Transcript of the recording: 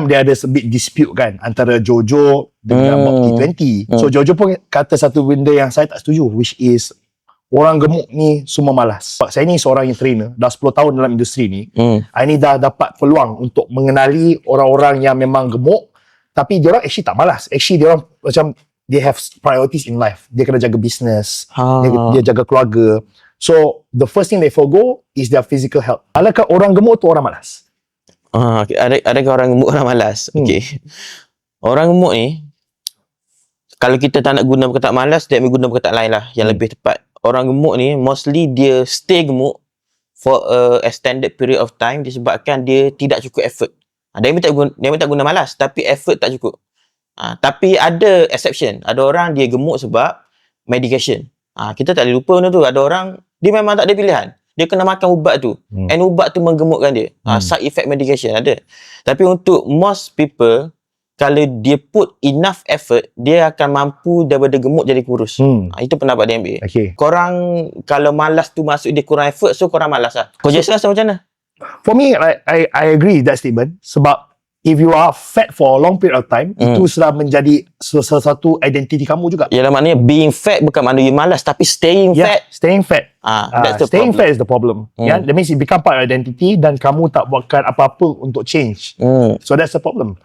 Dia ada sebit dispute kan antara Jojo dengan Bob T20. So Jojo pun kata satu benda yang saya tak setuju, which is orang gemuk ni semua malas. Sebab saya ni seorang yang trainer, dah 10 tahun dalam industri ni. Saya ni dah dapat peluang untuk mengenali orang-orang yang memang gemuk, tapi dia orang actually tak malas. Actually dia orang macam they have priorities in life. Dia kena jaga business, dia jaga keluarga. So the first thing they forgo is their physical health. Adakah orang gemuk tu orang malas? Adakah orang gemuk orang malas? Okay. Orang gemuk ni, kalau kita tak nak guna perkataan malas, dia ambil guna perkataan lain lah yang lebih tepat. Orang gemuk ni mostly dia stay gemuk for a extended period of time disebabkan dia tidak cukup effort. Dia tak guna malas, tapi effort tak cukup. Tapi ada exception. Ada orang dia gemuk sebab medication. Kita tak boleh lupa benda tu. Ada orang dia memang tak ada pilihan. Dia kena makan ubat tu. And ubat tu menggemukkan dia. Side effect medication ada. Tapi untuk most people, kalau dia put enough effort, dia akan mampu daripada gemuk jadi kurus. Itu pendapat dia ambil. Okay. Korang kalau malas tu maksud dia kurang effort, so korang malas lah. Kau Jason rasa macam mana? For me, I agree that statement. Sebab if you are fat for a long period of time, itu sudah menjadi salah satu identiti kamu juga. Ialah maknanya being fat bukan maknanya you malas, tapi staying fat. Staying fat. Staying fat is the problem. That means it become part of identity dan kamu tak buatkan apa-apa untuk change. So that's the problem.